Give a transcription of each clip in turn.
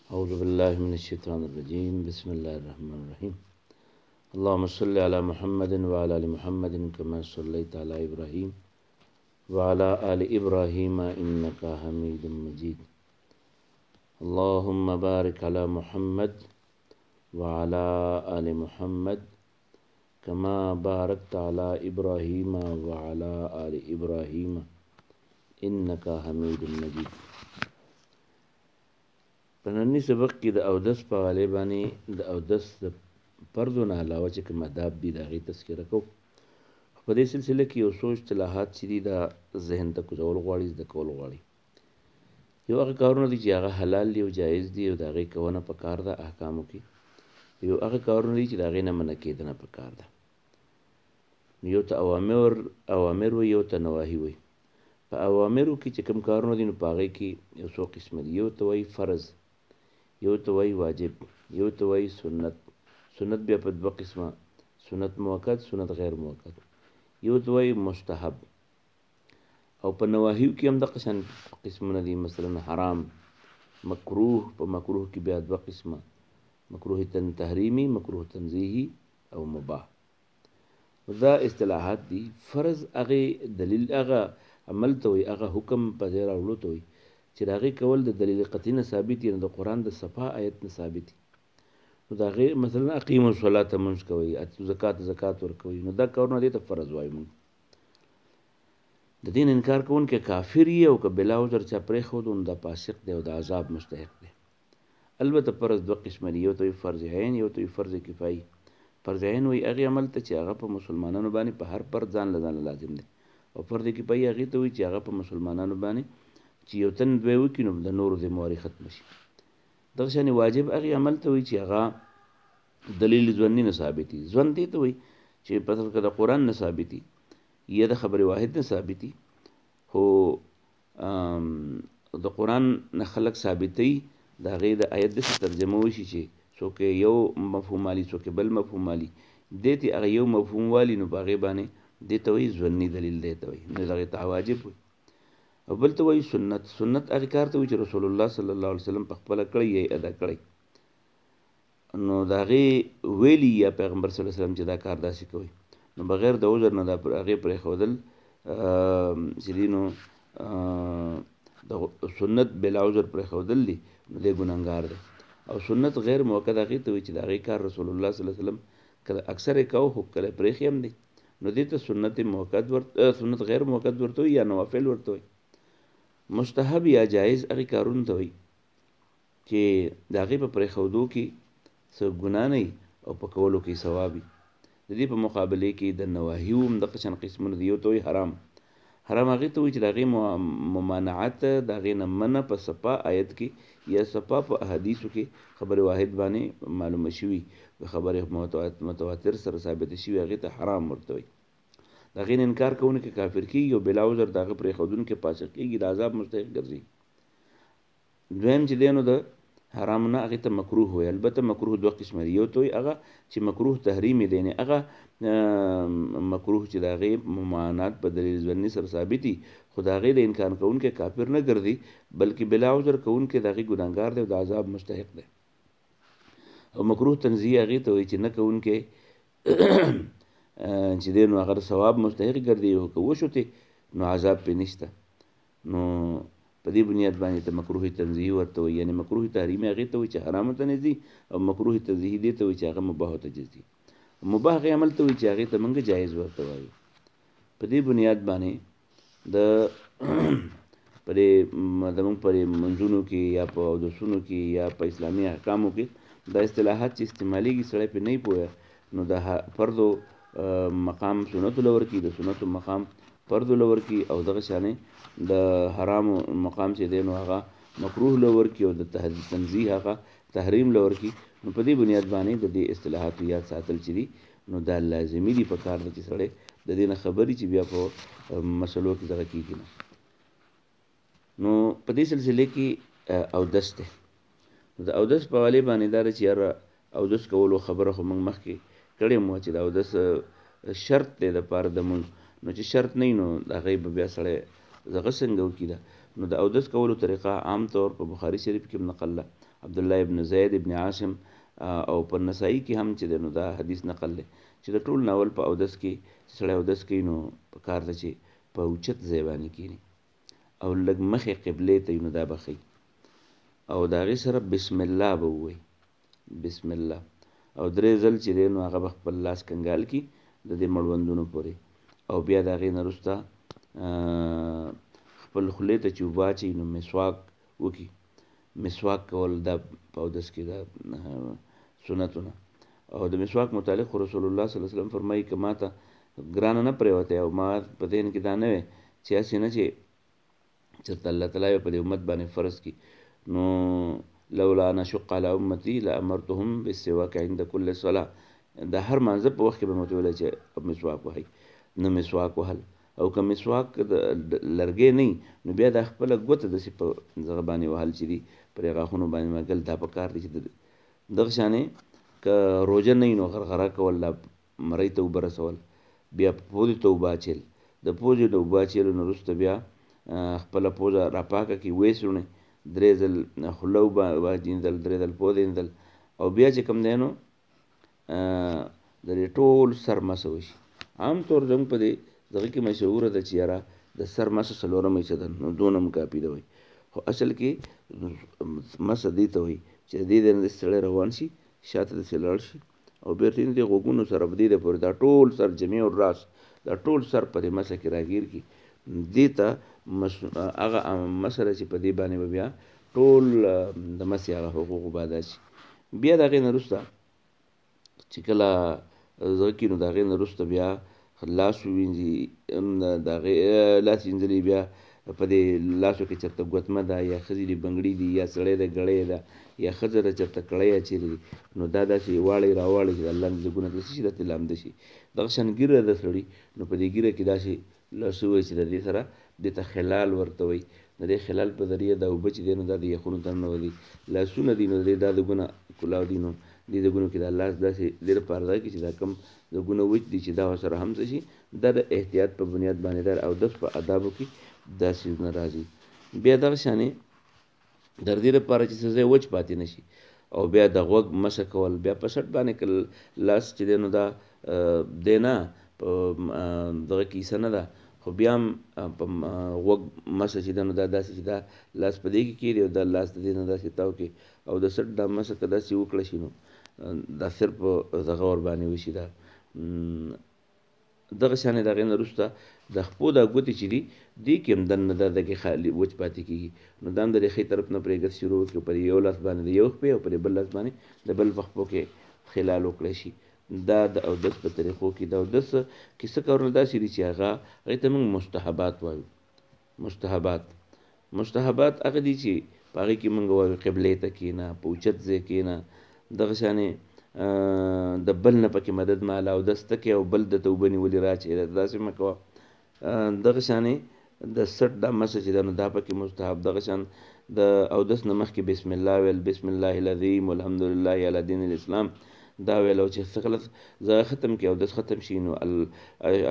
أعوذ بالله من الشيطان الرجيم بسم الله الرحمن الرحيم اللهم صل على محمد وعلى آل محمد كما صليت على إبراهيم وعلى آل إبراهيم إنك حميد مجيد اللهم بارك على محمد وعلى آل محمد كما باركت على إبراهيم وعلى آل إبراهيم إنك حميد مجيد. په ننني سبق کې د اودس په حواله باندې د اودس د پردو نه علاوه چې کوم آداب دي د هغې تذکره کوو. په دې سلسله کې یو څو اصطلاحات چې دي دا ذهن ته کوزول غواړي، زده کول غواړي. یو هغه کارونه دي چې هغه حلال دي او جایز دي او د هغې کونه په کار ده احکامو کې. یو هغه کارونه دي چې د هغې نه منع کېدنه په کار ده. یو ته اوامر وي، یو ته نواهي وي. په اوامرو کې چې کوم کارونه دي نو په هغې کې یو څو قسمه دي. یو ته وایي فرض، یو ته وایي واجب، یو ته وایي سنت. سنت بیا په دوه قسمه، سنت موقت، سنت غیر موقت. یو ته وایي مستحب. او په نواهیو کې هم دغه شان قسمونه دي، مثلا حرام، مکروه. په مکروه کې بیا دوه قسمه، مکروه تحریمی، مکروه تنزیهی او مباح. دا اصطلاحات دي. فرض هغې دلیل هغه عمل ته وایي، هغه حکم په ځای راوړلو ته وایي چې د هغې کول د دلیل قطعي نه ثابت وي، د قرآن د صفا آیت نه ثابت وي. نو د هغې مثلا اقیموا الصلاة لمونځ کوئ، زکات ورکوئ، نو دا کارونه دې ته فرض وایو موږ. د دین انکار کوونکی کافر وي او که بلا عذر چا پرېښودو نو دا فاسق دی او د عذاب مستحق دی. البته فرض دوه قسمه دي، یو ته وایي فرض عین، یو ته وایي فرض کفایي. فرض عین وایي هغې عمل ته چې هغه په مسلمانانو باندې په هر فرد ځان له ځانه لازم دی، او فرض کفایي هغې ته وایي چې هغه په مسلمانانو باندې چې یو تن دوی وکړي نو د نورو ذمواري ختمه شي. دغه شانې واجب هغې عمل ته وایي چې هغه دلیل ځواني نه ثابت وي. ځوان دې ته وایي چې پس که د قرآن نه ثابت وي یا د خبر واحد نه ثابت وي، خو د قرآن نه خلک ثابتوي، د هغې د آیت داسې ترجمه وشي چې څوک یو مفهوم والي، څوک بل مفهوم والي، دې ته هغه یو مفهوم والي نو په هغې باندې دې ته وایي ځواني دلیل دی ته وایي، نو هغې ته واجب وایي. او بل ته وایي سنت. سنت هغې کار ته وایي چې رسول الله صلی الله علیه وسلم په خپله کړی یا ادا کړی، نو د هغې ویلي یا پیغمبر صلی الله علیه وسلم چې دا کار داسې کوئ، نو بغیر د عذر نه دا هغې پرېښودل چې دي نو د سنت بلا عذر پرېښودل دي، نو دی ګنهګار دی. او سنت غیر موقت هغې ته وایي چې د هغې کار رسول الله صلی الله علیه وسلم کله اکثر یې کوو خو کله پرېښي هم دی، نو دې ته سنت غیر موقت ورته وایي یا نوافل ورته وایي. مستحب یا جایز هغې کارونو ته وایي چې د هغې په پرېښودو کې څه ګناه نه وي او په کولو کې ثواب وي. د دې په مقابلې کې د نواهیو هم دغه شان قسمونه دي. یو ته وایي حرام. حرام هغې ته وایي چې د هغې ممانعت د هغې نه منع په صفا آیت کې یا صفا په احادیثو کې خبر واحد باندې معلومه شوي، خبر متواتر سره ثابته شوي، هغې ته حرام ورته وایي. د هغې نه انکار کوونکی کافر کېږي او بلا عذر د هغه پرېښودونکی فاسق کېږي، د عذاب مستحق ګرځي. دویم چې دی نو د حرام نه هغې ته مکروه وایي. البته مکروه دوه قسمه دي. یو ته وایي هغه چې مکروه تحریمي دی، یعنې هغه مکروه چې د هغې ممانعت په دلیل ځواني سره ثابت وي، خو د هغې د انکار کوونکی کافر نه ګرځي، بلکې بلا عذر کوونکی د هغې ګنهګار دی او د عذاب مستحق دی. او مکروه تنزیه هغې ته وایي چې نه کوونکی چې دی نو هغه د ثواب مستحق ګرځي، او که وشوتې نو عذاب پرې نشته. نو په دې بنیاد باندې ته مکروه تنزیهي ورته وایي، یعنې مکروه تحریمي هغې ته وایي چې حرامو ته نه ځي، او مکروه تنزیهي دې ته وایي چې هغه مباحو ته ځي. مباح هغې عمل ته وایي چې هغې ته موږ جایز ورته وایو. په دې بنیاد باندې زموږ په منځونو کې یا په اودسونو کې یا په اسلامي احکامو کې دا اصطلاحات چې استعمالېږي سړی پرې نه وي پوهه، نو د فردو مقام سنتو له ورکړي، د سنتو مقام فردو له ورکړي، او دغه شانې د حرامو مقام چې دی نو هغه مکروه له ورکړي، او د تنزیه هغه تحریم له ورکړي. نو په دې بنیاد باندې د دې اصطلاحاتو یاد ساتل چې دي نو دا لازمي دي، په کار ده چې سړی د دې نه خبري چې بیا په مسلو کې دغه کېږي نه. نو په دې سلسله کې اودس دی. نو د اودس په حوالې باندې دا ده چې یاره اودس کولو خبره خو موږ مخکې کړې مو چې د اودس شرط دی دپاره د مونځ، نو چې شرط نه وي نو د هغې به بیا سړی دغه څنګه وکړي ده. نو د اودس کولو طریقه عام طور په بخاري شریف کې نقل ده، عبدالله ابن زید ابن عاصم او په نسائی کې هم چې دی نو دا حدیث نقل دی چې د ټول ناول په اودس کې چې سړی اودس کوي نو په کار ده چې په اوچت ځای باندې کښېني او لږ مخې قبلې ته نو دا به ښه او د هغې سره بسم الله به ووایي، بسم الله، او 3 ځل چې دی نو هغه به خپل لاس کنګال کړي د دې مړوندونو پورې، او بیا د هغې نه وروسته خپل خولې ته چې اوبه اچوي نو مسواک وکړي. مسواک کول دا په اودس کې دا سنتونه. او د مسواک متعلق رسول الله صلی الله علیه وسلم فرمایي که ما ته ګرانه نه پرېوتی او ما په ذهن کې دا نه وی چې هسې نه چې چېرته الله تعالی یې په دې امت باندې فرض کړي نو لولا ان اشق علی امتی لامرتهم بالسواک عند کل صلاه، د هر مانځه په وخت کې به مې ورته ویلی چې مسواک وهئ. نه مسواک وهل، او که مسواک لرګی نه نو بیا دا خپله ګوته داسې په دغه باندې وهل چې دي پرې غاښونو باندې مږل دا په کار دی چې دغه شانې که روژه نه وي نو غرغره کول، لا مرۍ ته اوبه رسول، بیا پوزې ته اوبه اچول، د پوزې د اوبه اچولو نه وروسته بیا خپله پوزه راپاکه کړي، ویې سوڼئ، 3 ځل خوله وینځل، 3 ځل پوزه وینځل، او بیا چې کوم دی نو د دې ټول سر مسه وشي. عام طور زموږ په دې دغه کې مشهوره ده چې یاره د سر مسه 4 حصه ده نو دونه هم کافي ده وایي، خو اصل کې مسه دې ته وایي چې دې نه داسې سړی روان شي شاته داسې لاړ شي او بیرته دې غوږونو سره په دې پورې دا ټول سر جمیع الراس دا ټول سر په دې مسه کې راګیر کړي، دې ته هغه مسه ده چې په دې باندې به بیا ټول د مسې هغه حقوق به ادا شي. بیا د هغې نه وروسته چې کله دغه کړي نو د هغې نه وروسته بیا لاس ووینځي، د هغې لاس وینځلي بیا په دې لاسو کې چېرته ګوتمه ده یا ښځې دي بنګړي دي یا سړی د ګړۍ ده یا ښځه ده چېرته کړۍ اچېلې دي نو دا داسې واړی راواړی چې د الله ځګونه داسې شي داسې لامده شي. دغه شان ږیره ده سړي نو په دې ږیره کې داسې لاس ووایي چې د دې سره دې ته خلال ورته وایي، د دې خلال په ذریعه دا اوبه چې دی نو دا د یخونو ته ننوځي، لاسونه دي نو د دې دا دګونه کلاو دي نو دې دګونو کې دا لاس داسې دې لپاره ده چې دا کم دګونه وچ دي چې دا ورسره هم څه شي، دا د احتیاط په بنیاد باندې دا اودس په آدابو کې دا څیزونه راځي. بیا دغه شانې د دې لپاره چې څه ځای وچ پاتې نه شي او بیا د غوږ مسه کول، بیا په سټ باندې که لاس چې دی نو دا دی نه په دغه کیسه نه ده خو بیا هم په غوږ مسه چې ده نو دا داسې چې دا لاس په دې کې کېږدي او دا لاس د دې نه داسې تاو کړي او د سټ دا مسه که داسې وکړه شي نو دا صرف دغه ور باندې وشي. دا دغه شانې د هغې نه وروسته د خپو دا ګوتې چې دي دې کې هم دننه دا دغې خالي وچ پاتې کېږي نو دا هم د ریښې طرف نه پرې ګرځ شروع وکړي په یو لاس باندې د یو خپې او په بل لاس باندې د بل په خپو کې خلال وکړی شي. دا د اودس په طریقو کې د اودس کیسه کارونه داسې دي چې هغې ته موږ مستحبات وایو. مستحبات هغه دي چې په هغې کې موږ وایو قبلې ته کښېنه، په اوچت ځای کښېنه، دغه شانې د بل نه پکې مدد ماله اودس ته کې او بل د ته اوبه نیولې راچېږه داسې مه کوه. دغه شانې د سټ دا مسه چې ده نو دا پکې مستحب. دغه شان د اودس نه مخکې بسم الله ویل، بسم الله العظیم والحمدلله علی دین الاسلام دا ویل، او چې څه کله زه ختم کړي اودس ختم شي نو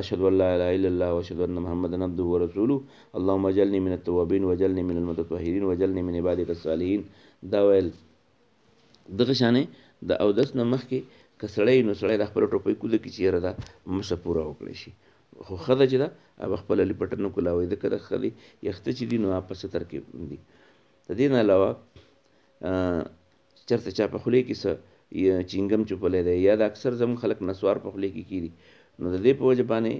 اشهد ان لا اله الا الله واشهد ان محمدا عبده ورسوله اللهم اجعلني من التوابین واجعلني من المتطهرین واجعلني من عبادک الصالحین دا ویل. دغه شانې د اودس نه مخکې که سړی نو سړی د خپله ټوپۍ کوزه کړي چې یاره دا مسه پوره وکړی شي، خو ښځه چې ده هغه خپله لپټه نه کولاوي ځکه د ښځې یخته چې دي نو هغه په ستر کې دي. د دې نه علاوه چېرته چا په خولې کې څه چینګم چوپلی دی یا د اکثر زموږ خلک نسوار په خولې کې کېږي نو د دې په وجه باندې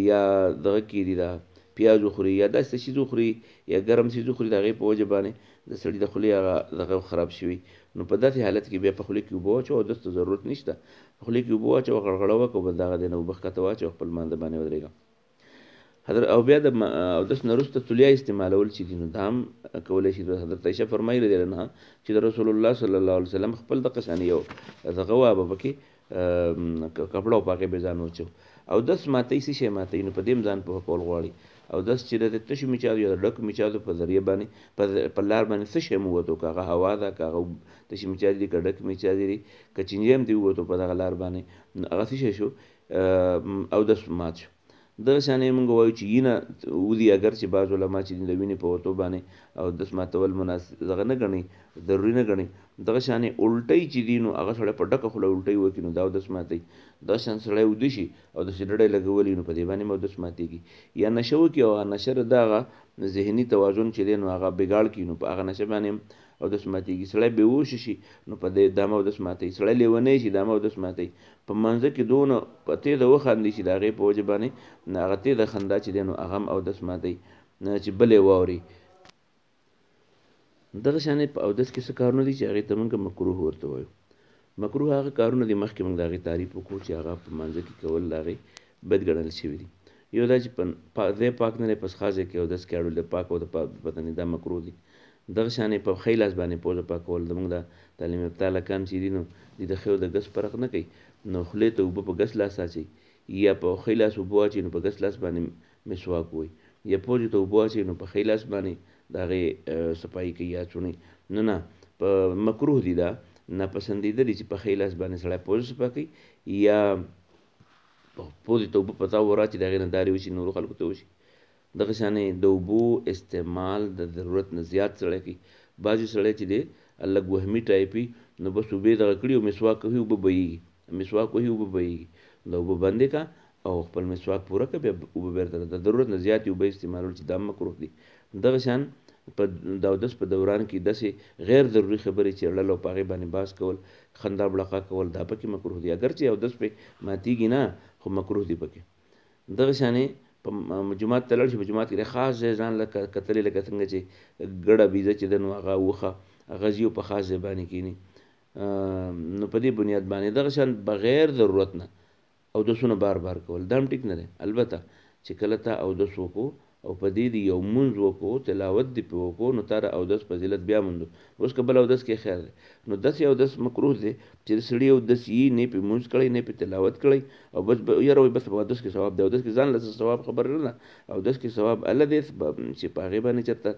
یا دغه کېږي دا پیاز وخوري یا داسې څیز وخوري یا ګرم څیز وخوري د هغې په وجه باندې د سړي د خولې هغه دغه خراب شوي نو په داسې حالت کې بیا په خولې کې اوبه واچوه، اودس ته ضرورت نشته، په خولې کې اوبه واچوه، غړغړه وکړه، بل د هغه دی نه اوبه ښکته واچوه، خپل مانځه باندې ودرېږه. او بیا د اودس نه وروسته تولیه استعمالول چې دي نو دا هم کولی شي. حضرت عایشه فرمایي رضی الله عنها چې د رسول الله صلی الله علیه وسلم خپل دغه شانې یو دغه وه به پکې کپړه او په هغې به ځان وچو. اودس ماتوي څه شی ماتوي نو په دې هم ځان پوهه کول غواړي. اودس چې د تشو میچادو یا د ډکو میچادو په ذریعه باندې په لار باندې څه شی مو ووتو، که هغه هوا ده، که هغه تشې میچادې دي، که ډکې میچادې دي، که چینجی هم دې ووتو په دغه لار باندې نو هغه څه شی شو اودس مات شو. دغه شانې موږ وایو چې وینه ودي، اگر چې بعض علما چې د وینې په وتو باندې اودس ماتول مناسب دغه نه ګڼي، ضروري نه ګڼي. دغه شانې الټۍ چې دي نو هغه سړی په ډکه خوله الټۍ وکړي نو دا اودس ماتوي. دغه شان سړی ویده شي او داسې ډډه یې لګولي نو په دې باندې هم اودس ماتېږي. یا نشه وکړي او هغه نشه د هغه ذهني توازن چې دی نو هغه بګاړ کړي نو په هغه نشه باندې هم اودس ماتېږي. سړی بېهوشه شي نو په دې دا هم اودس ماتوي. سړی لیونی شي دا هم اودس ماتوي. په منځه کې دونه په تېزه وخاندي چې د هغې په وجه باندې هغه تېزه خندا چې دی نو هغه هم اودس ماتوي چې بل یې واوري. دغه شانې په اودس کې څه کارونه دي چې هغې ته موږ مکروه ورته وایو. مکروه هغه کارونه دي مخکې موږ د هغې تعریف وکړو چې هغه په منځه کې کول د هغې بد ګڼل شوي دي. یو دا چې ځای پاک نه دی پس خاص ځای کې اودس کې اړول د پاک او د بدنې دا مکروه دي. دغه شانې په ښی لاس باندې پوزه پاکول زموږ د تعلیم یافته هلکان چې دي نو دوی د ښي او د ګس فرق نه کوي نو خولې ته اوبه په ګس لاس اچوي یا په ښي لاس اوبه واچوي نو په ګس لاس باندې مسواک وایي یا پوزې ته اوبه واچوي نو په ښي لاس باندې د هغې صفایي کوي یا چوڼي. نه په مکروه دي دا ناپسندیده دي چې په ښي لاس باندې سړی پوزه صفا کوي یا پوزې ته اوبه په تاو وراچي د هغې نه دارې وشي نورو خلکو ته وشي. دغه شانې د اوبو استعمال د ضرورت نه زیات سړی کوي. بعضې سړی چې دی لږ وهمي ټایپ وي نو بس اوبې دغه کړي او مسواک کوي اوبه بهیږي، مسواک وهي اوبه بهیږي. د اوبه بندې کړه او خپل مسواک پوره کړه بیا اوبه بېرته د ضرورت نه زیاتې اوبه استعمالول چې دا مکروه دي. دغه شان په د اودس په دوران کې داسې غیر ضروري خبرې چې اړل او په هغې باندې بحث کول، خندا بړقا کول دا پکې مکروه دي. اگر چې اودس پې ماتېږي نه خو مکروه دي پکې. دغه شانې په جومات ته لاړ شي په جومات کې خاص ځای ځان له کتلې لکه څنګه چې ګډه بیزه چې ده نو هغه وښه هغه ځي او په خاص ځای باندې کښېني نو په دې بنیاد باندې دغه شان بغیر ضرورت نه اودسونه بار بار کول دا هم ټیک نه دی. البته چې کله ته اودس وکړو او په دې دې یو مونځ وکړو تلاوت دې پې وکړو نو تا د اودس فضیلت بیا موندو. اوس که بل اودس کې خیر دی نو داسې اودس مکروه دی چې د سړي اودس یي نه پې مونځ کړی نه پې تلاوت کړی او بس یاره وایي بس په اودس کې ثواب دی. اودس کې ځان له ثواب خبر نه ده. اودس کې ثواب الله دی چې په هغې باندې چېرته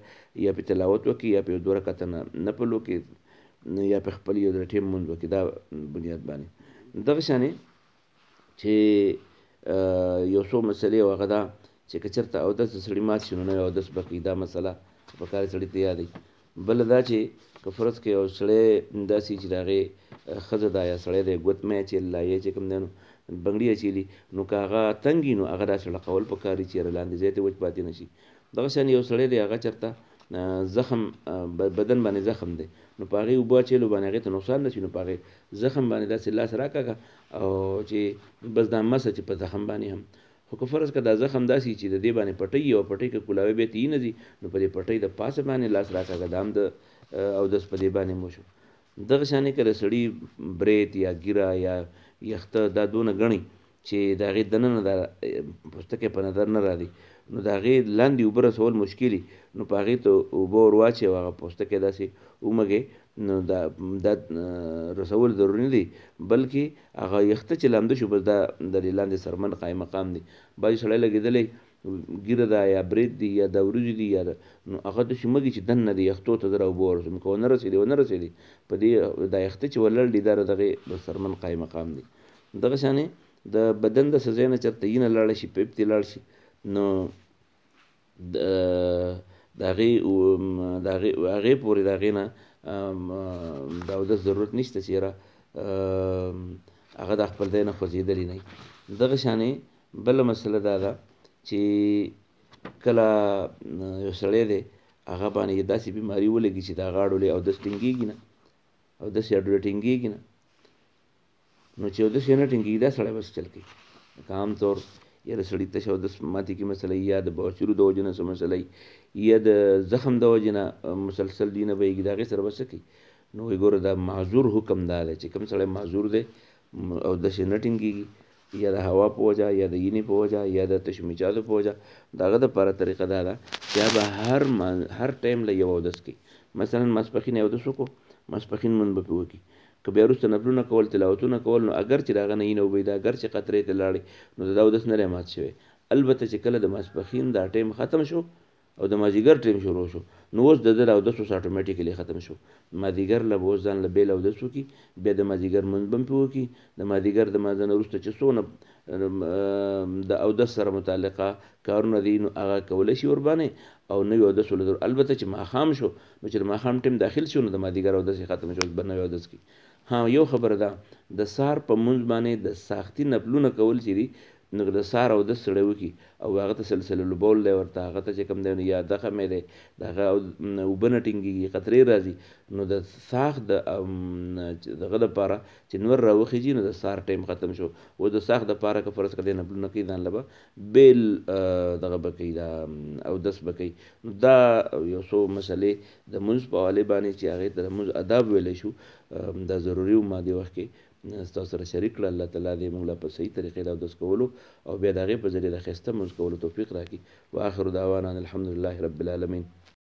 یا پې تلاوت وکړي یا پې 2 رکعته نفل وکړي یا پې خپل یو د ټیم مونځ وکړي دا بنیاد باندې. دغه شانې چې یو څو مسلې او هغه دا چې که چېرته اودس د سړي مات شي نو نوی اودس به کوي دا مسله پکار سړي ته یاد وي. بله دا چې که فرض کړې یو سړی داسې چې د هغې ښځه ده یا سړی دی ګوتمی اچېل لایې چې کوم دی نو بنګړي اچېلي نو که هغه تنګ وي نو هغه داسې ړقول پکار وي چې یاره لاندې ځای ته وچ پاتې نه شي. دغه شان یو سړی دی هغه چېرته زخم بدن باندې زخم دی نو په هغې اوبه اچېلو باندې هغې ته نقصان نه شي نو په هغې زخم باندې داسې لاس راکاږه او چې بس دا مسه چې په زخم باندې هم خو که فرض که دا زخم داسې چې د دې باندې پټۍ او پټۍ که کولاوی بیا ته نه ځي نو په دې پټۍ د پاسه باندې لاس راکاږه دا هم د اودس په دې باندې مو شو. دغه شانې که د سړي برېت یا ګیره یا یخته دا دونه ګڼي چې د هغې دننه دا پوستکی په نظر نه راځي نو د هغې لاندې اوبه رسول مشکل وي نو په هغې ته اوبه ور واچوي او هغه پوستکی داسې ومږې نو دا رسول ضروري نه دی بلکې هغه یخته چې لامده شو بس دا د دې لاندې سرمن قایم مقام دی. بعضې سړی لګېدلی ګیره ده یا برید دی یا دا وریجې دي یا نو هغه داسې مږي چې دننه د یختو ته زه اوبه ورسوم که ونه رسېدې په دې دا یخته چې ولړ دي دا د دغې د سرمن قایم مقام دی. دغه شانې د بدن د څه ځای نه چېرته وینه لاړه شي پیپ تې لاړ شي نو د هغې پورې د هغې نه د اودس ضرورت نشته چې یاره هغه د خپل ځای نه خوځېدلی نه وي. دغه شانې بله مسله دا ده چې کله یو سړی دی هغه باندې داسې بیماري ولګي چې د هغه اډولې اودس ټینګېږي نه اودس یې اډوله ټینګېږي نه نو چې اودس یې نه ټینګېږي دا سړی بس چل کوي. لکه عام طور یا د سړي تشه اودس ماتې کې مسله یا د بواسیرو د وجې نه څه مسله یا د زخم د وجې نه مسلسل دوی نه بهېږي د هغې سره به څه کوي نو وایي ګوره دا معذور حکم دا دی چې کوم سړی معذور دی اودس یې نه ټینګېږي یا د هوا په وجه یا د وینې په وجه یا د تشمیجاتو په وجه د هغه دپاره طریقه دا ده چې به هر ټایم له یو اودس کوي. مثلا ماسپښین یې اودس وکړو ماسپښین مونځ به پرې وکړي که بیا وروسته نفلونه کول تلاوتونه کول نو اگر چې د هغه نه وینه وبهېده اگر چې قطرې ته لاړې نو د دا اودس نه دی مات شوی. البته چې کله د ماسپښین دا ټایم ختم شو او د مازدیګر ټایم شروع شو نو اوس د ده اودس اوس اټومیټیکلی ختم شو. مازدیګر له به اوس ځان له بېل اودس وکړي بیا د مازدیګر مونځ به هم پرې وکړي د مازدیګر د مانځه نه وروسته چې څونه د اودس سره متعلقه کارونه دي نو هغه کولی شي ورباندې او نوی اودس ولرو. البته چې ماښام شو نو چې د ماښام ټیم داخل شو نو د مازدیګر اودس یې ختم شو به نوی اودس کوي. ها یو خبره ده د سهار په مونځ باندې د ساختي نفلونه کول چې دي نو د سهار اودس سړی وکړي او هغه ته سلسله البول دی ورته هغه ته چې کوم دی یا دغه مې دی د هغه اوبه نه ټینګېږي قطرې راځي نو د ساخ دغه دپاره چې نور راوخیږي نو د سهار ټایم ختم شو او د ساخ دپاره که فرض کړه دی نفلونه کوي ځان له به بیل دغه به کوي دا اودس به کوي. نو دا یو څو مسلې د مونځ په حوالې باندې چې هغې ته د مونځ آداب ویلی شو دا ضروري و ما دې وخت کې ستاسو سره شریک کړه. الله تعالی دې موږ له په صحیح طریقې د اودس کولو او بیا د هغې په ذریعه د ښایسته مونځ کولو توفیق راکړي. واخر دعوانا ان الحمد لله رب العالمین.